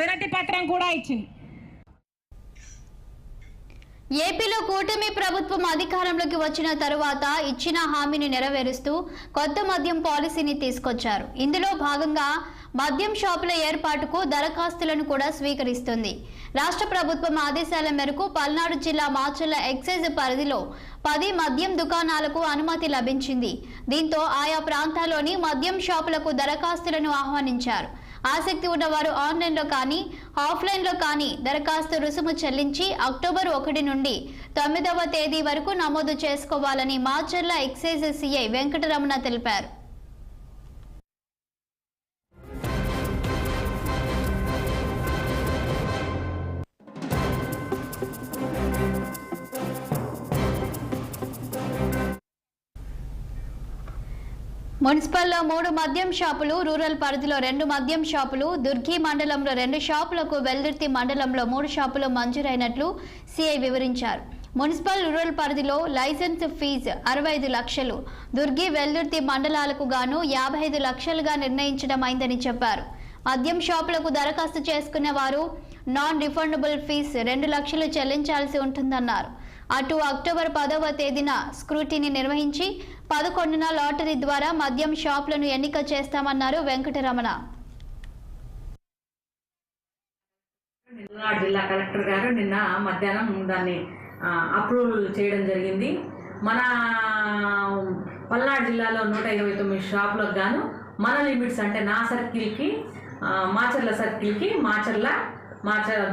వినతి పత్రం కూడా ఇచ్చింది. ఏపీలో కూటమి ప్రభుత్వం అధికారంలోకి వచ్చిన తరువాత ఇచ్చిన హామీని నెరవేరుస్తూ కొత్త మద్యం పాలసీని తీసుకొచ్చారు. ఇందులో భాగంగా మద్యం షాపుల ఏర్పాటుకు దరఖాస్తులను కూడా స్వీకరిస్తుంది. రాష్ట్ర ప్రభుత్వం ఆదేశాల మేరకు పల్నాడు జిల్లా మాచర్ల ఎక్సైజ్ పరిధిలో 10 మద్యం దుకాణాలకు అనుమతి లభించింది. దీంతో ఆయా ప్రాంతాల్లోని మద్యం షాపులకు దరఖాస్తులను ఆహ్వానించారు. ఆసక్తి ఉన్నవారు ఆన్లైన్లో కానీ ఆఫ్లైన్లో కానీ దరఖాస్తు రుసుము చెల్లించి అక్టోబర్ 1 నుండి 9వ తేదీ వరకు నమోదు చేసుకోవాలని మాచర్ల ఎక్సైజ్ సిఐ వెంకటరమణ తెలిపారు. మున్సిపల్లో 3 మద్యం షాపులు, రూరల్ పరిధిలో 2 మద్యం షాపులు, దుర్గి మండలంలో 2 షాపులకు, వెల్దుర్తి మండలంలో 3 షాపులు మంజూరైనట్లు సిఐ వివరించారు. మున్సిపల్ రూరల్ పరిధిలో లైసెన్స్ ఫీజు 65 లక్షలు, దుర్గి వెల్దుర్తి మండలాలకు గాను 55 లక్షలుగా నిర్ణయించడమైందని చెప్పారు. మద్యం షాపులకు దరఖాస్తు చేసుకున్న వారు నాన్ రిఫండబుల్ ఫీజు 2 లక్షలు చెల్లించాల్సి ఉంటుందన్నారు. అటు అక్టోబర్ 10వ తేదీన స్క్రూటీని నిర్వహించి 11న లాటరీ ద్వారా మద్యం షాపులను ఎన్నిక చేస్తామన్నారు వెంకటరమణ. జిల్లా కలెక్టర్ గారు నిన్న మధ్యాహ్నం దాన్ని అప్రూవల్ చేయడం జరిగింది. మన పల్నాడు జిల్లాలో 129 షాపులకు గాను మన లిమిట్స్ అంటే నా సర్కిల్కి, మాచర్ల సర్కిల్కి, మాచర్ల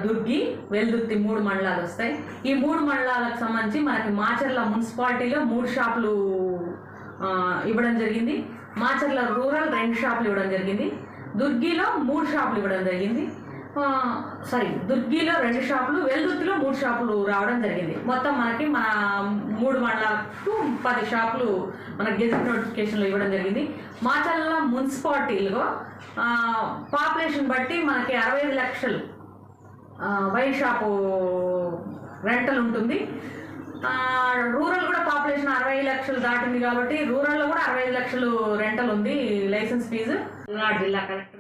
దుర్గి, వెల్దుర్తి 3 మండలాలు వస్తాయి. ఈ 3 మండలాలకు సంబంధించి మనకి మాచర్ల మున్సిపాలిటీలో 3 షాపులు ఇవ్వడం జరిగింది. మాచర్ల రూరల్ 2 షాపులు ఇవ్వడం జరిగింది. దుర్గిలో 3 షాపులు ఇవ్వడం జరిగింది. దుర్గిలో 2 షాపులు, వెల్దుర్తిలో 3 షాపులు రావడం జరిగింది. మొత్తం మనకి మన 3 మండలాలకు 10 షాపులు మన గెజెట్ నోటిఫికేషన్లో ఇవ్వడం జరిగింది. మాచర్ల మున్సిపాలిటీలో పాపులేషన్ బట్టి మనకి 65 లక్షలు వైన్ షాపు రెంటల్ ఉంటుంది. రూరల్ కూడా పాపులేషన్ 60 లక్షలు దాటింది కాబట్టి రూరల్లో కూడా 65 లక్షలు రెంటల్ ఉంది లైసెన్స్ ఫీజు. జిల్లా కలెక్టర్